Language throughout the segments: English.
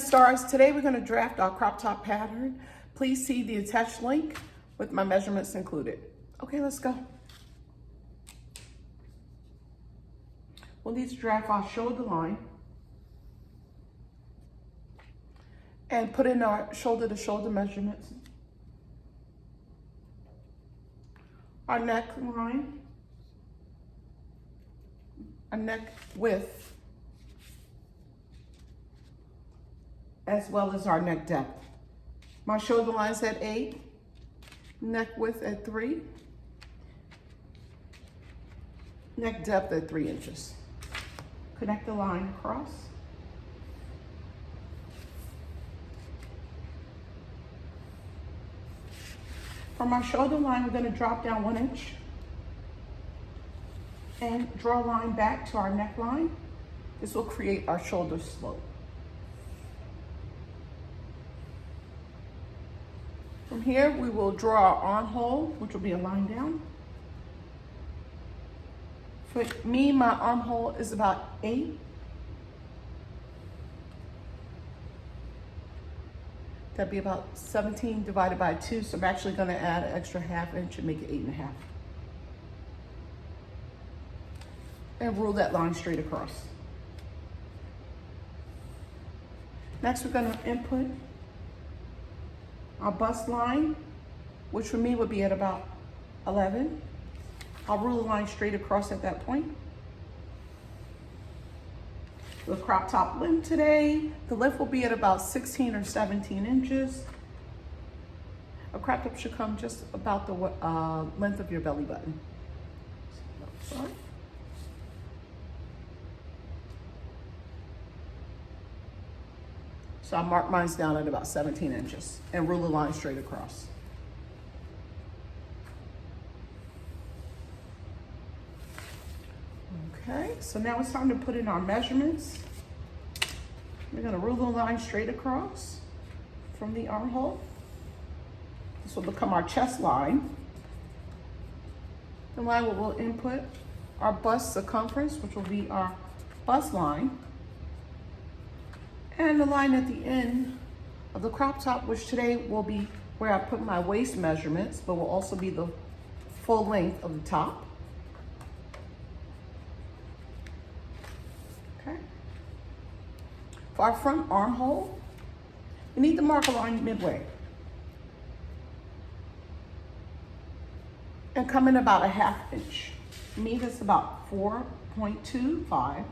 stars. Today we're going to draft our crop top pattern. Please see the attached link with my measurements included. Okay, let's go. We'll need to draft our shoulder line and put in our shoulder to shoulder measurements. Our neck line, our neck width, as well as our neck depth. My shoulder line's at 8, neck width at 3, neck depth at 3 inches. Connect the line across. From our shoulder line, we're going to drop down 1 inch and draw a line back to our neckline. This will create our shoulder slope. From here, we will draw our armhole, which will be a line down. For me, my armhole is about 8. That'd be about 17 divided by 2, so I'm actually going to add an extra ½ inch and make it 8.5. And rule that line straight across. Next, we're going to input our bust line, which for me would be at about 11. I'll rule the line straight across at that point. The crop top length today, the length will be at about 16 or 17 inches. A crop top should come just about the length of your belly button. Sorry. So I'll mark mine down at about 17 inches and rule the line straight across. Okay, so now it's time to put in our measurements. We're gonna rule the line straight across from the armhole. This will become our chest line. The line will input our bust circumference, which will be our bust line. And the line at the end of the crop top, which today will be where I put my waist measurements, but will also be the full length of the top. Okay. For our front armhole, we need to mark a line midway. And come in about a ½ inch. For me, that's about 4.25.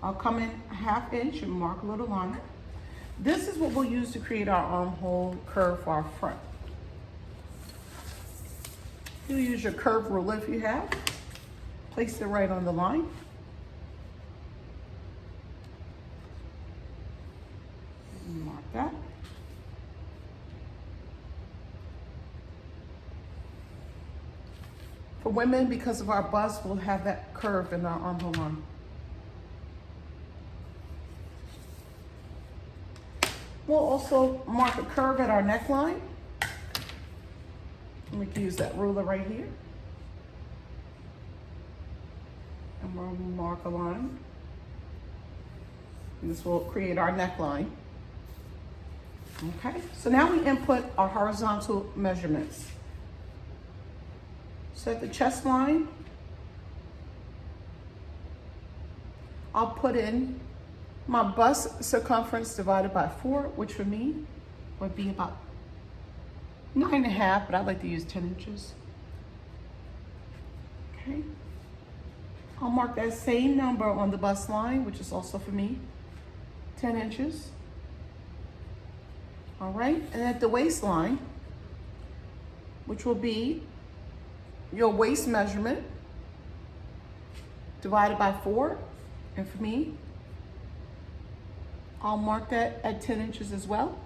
I'll come in a ½ inch and mark a little line. This is what we'll use to create our armhole curve for our front. You'll use your curve ruler if you have. Place it right on the line. Mark that. For women, because of our bust, we'll have that curve in our armhole line. We'll also mark a curve at our neckline. And we can use that ruler right here. And we'll mark a line. And this will create our neckline. Okay, so now we input our horizontal measurements. So at the chest line, I'll put in my bust circumference divided by 4, which for me would be about 9.5, but I'd like to use 10 inches. Okay. I'll mark that same number on the bust line, which is also for me 10 inches. All right, and at the waistline, which will be your waist measurement divided by 4, and for me, I'll mark that at 10 inches as well.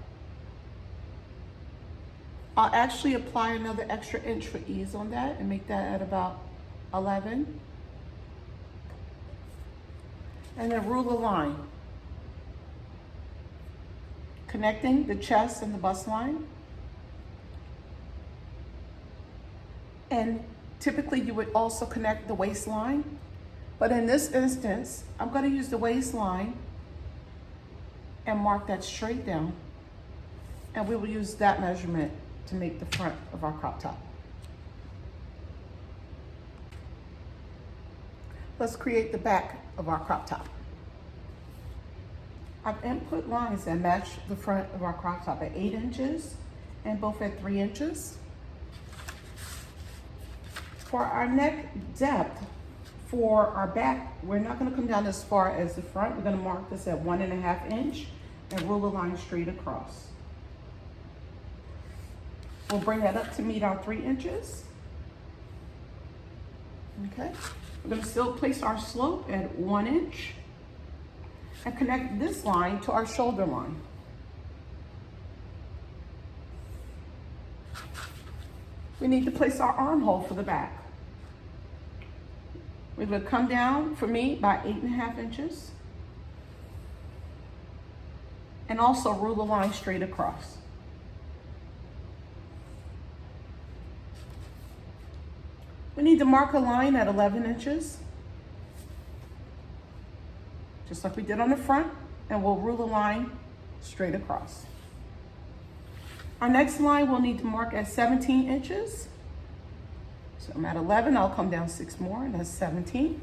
I'll actually apply another extra inch for ease on that and make that at about 11. And then rule the line, connecting the chest and the bust line. And typically you would also connect the waistline, but in this instance, I'm going to use the waistline and mark that straight down. And we will use that measurement to make the front of our crop top. Let's create the back of our crop top. I've input lines that match the front of our crop top at 8 inches and both at 3 inches. For our neck depth, for our back, we're not gonna come down as far as the front. We're gonna mark this at 1.5 inch and rule a line straight across. We'll bring that up to meet our 3 inches. Okay, we're gonna still place our slope at 1 inch and connect this line to our shoulder line. We need to place our armhole for the back. We're gonna come down, for me, by 8.5 inches. And also rule the line straight across. We need to mark a line at 11 inches. Just like we did on the front, and we'll rule the line straight across. Our next line we'll need to mark at 17 inches. So I'm at 11, I'll come down 6 more, and that's 17.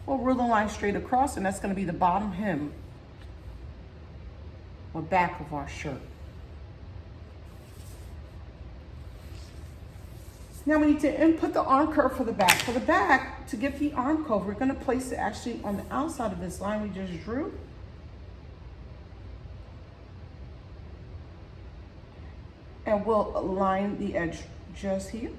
We'll rule the line straight across, and that's gonna be the bottom hem or back of our shirt. Now we need to input the arm curve for the back. For the back, to get the arm curve, we're gonna place it actually on the outside of this line we just drew. And we'll align the edge just here.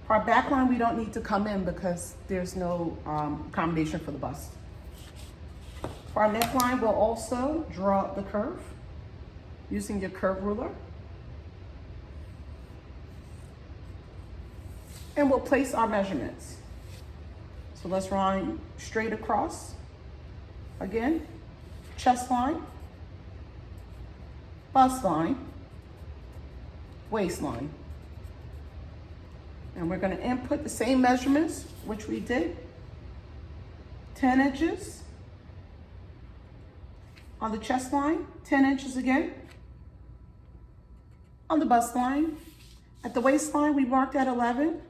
For our back line, we don't need to come in because there's no accommodation for the bust. For our neckline, we'll also draw the curve using your curve ruler. And we'll place our measurements. So let's line straight across. Again, chest line, bust line, waistline. And we're gonna input the same measurements, which we did. 10 inches on the chest line, 10 inches again. On the bust line, at the waistline, we marked at 11.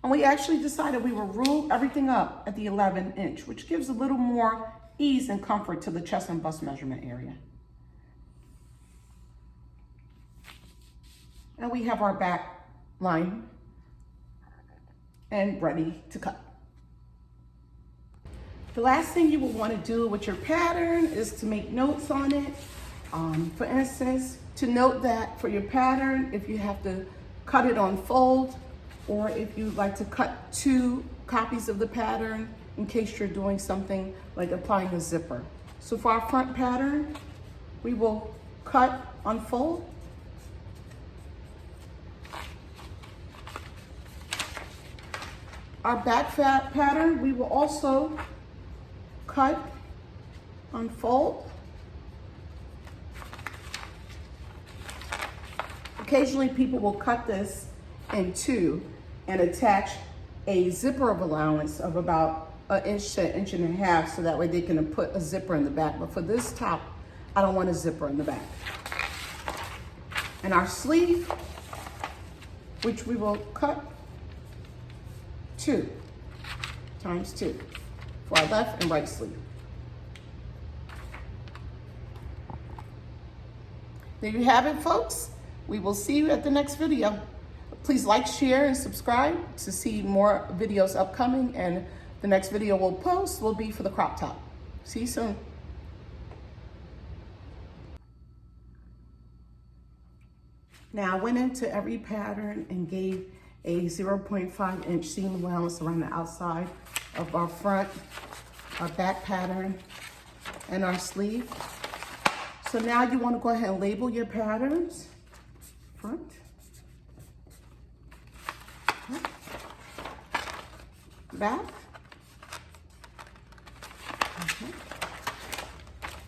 And we actually decided we would rule everything up at the 11 inch, which gives a little more ease and comfort to the chest and bust measurement area. And we have our back line and ready to cut. The last thing you will want to do with your pattern is to make notes on it. For instance, to note that for your pattern, if you have to cut it on fold, or if you'd like to cut 2 copies of the pattern in case you're doing something like applying a zipper. So for our front pattern, we will cut on fold. Our back pattern, we will also cut on fold. Occasionally people will cut this in 2 and attach a zipper of allowance of about 1 inch to 1.5 inches so that way they can put a zipper in the back. But for this top, I don't want a zipper in the back. And our sleeve, which we will cut 2 times 2 for our left and right sleeve. There you have it, folks. We will see you at the next video. Please like, share, and subscribe to see more videos upcoming, and the next video we'll post will be for the crop top. See you soon. Now I went into every pattern and gave a 0.5 inch seam allowance around the outside of our front, our back pattern, and our sleeve. So now you want to go ahead and label your patterns. Front, back,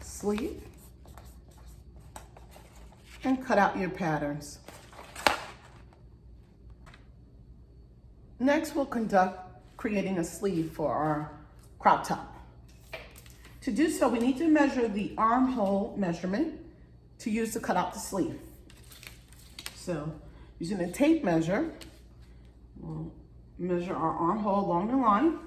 sleeve, and cut out your patterns. Next, we'll conduct creating a sleeve for our crop top. To do so, we need to measure the armhole measurement to use to cut out the sleeve. So using a tape measure, we'll measure our armhole along the line.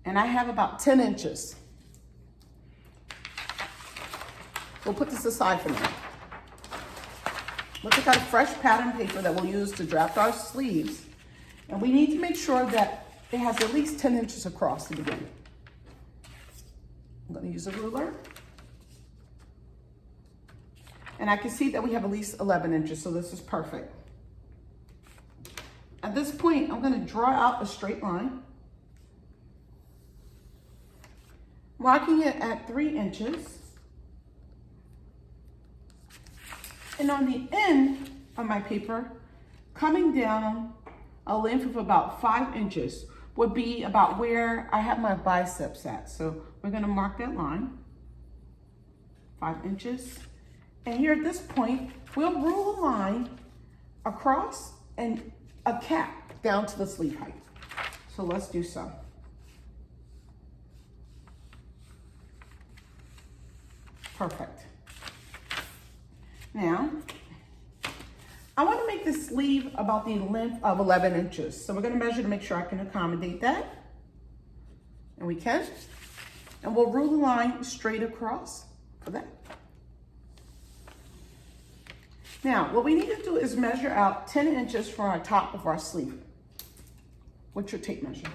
And I have about 10 inches. We'll put this aside for now. Look at that fresh pattern paper that we'll use to draft our sleeves. And we need to make sure that it has at least 10 inches across to begin. I'm gonna use a ruler. And I can see that we have at least 11 inches, so this is perfect. At this point, I'm gonna draw out a straight line, marking it at 3 inches. And on the end of my paper, coming down a length of about 5 inches would be about where I have my biceps at. So we're gonna mark that line, 5 inches. And here at this point, we'll rule a line across and a cap down to the sleeve height. So let's do so. Perfect. Now, I want to make the sleeve about the length of 11 inches. So we're going to measure to make sure I can accommodate that. And we can. And we'll rule the line straight across for that. Now, what we need to do is measure out 10 inches for our top of our sleeve. What's your tape measure?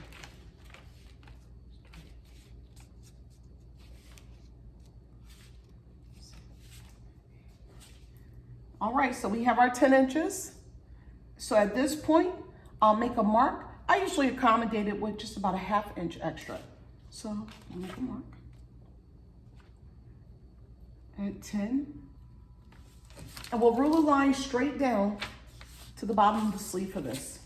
All right, so we have our 10 inches. So at this point, I'll make a mark. I usually accommodate it with just about a ½ inch extra. So I'll make a mark at 10. And we'll rule a line straight down to the bottom of the sleeve for this.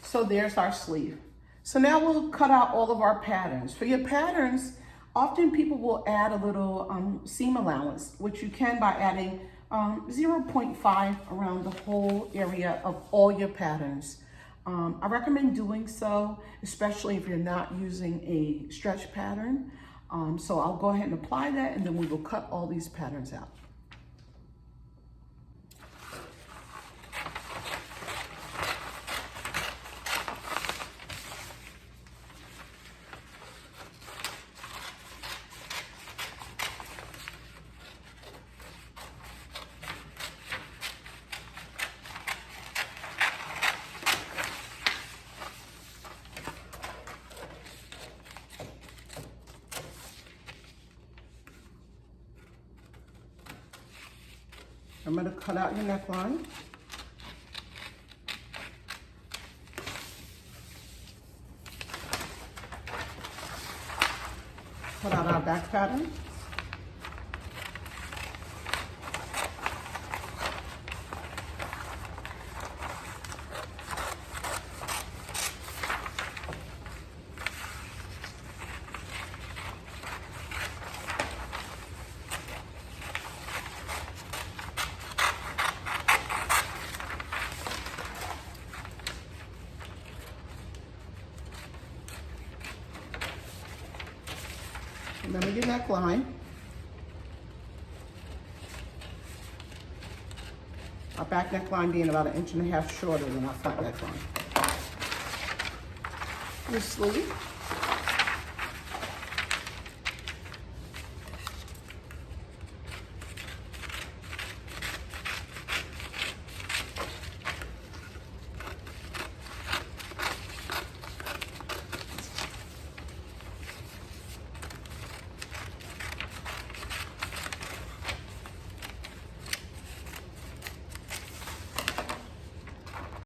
So there's our sleeve. So now we'll cut out all of our patterns. For your patterns, often people will add a little seam allowance, which you can by adding 0.5 around the whole area of all your patterns. I recommend doing so, especially if you're not using a stretch pattern. So I'll go ahead and apply that, and then we will cut all these patterns out. I'm going to cut out your neckline. Cut out our back pattern. Remember your neckline. Our back neckline being about 1.5 inches shorter than our front neckline. Your sleeve.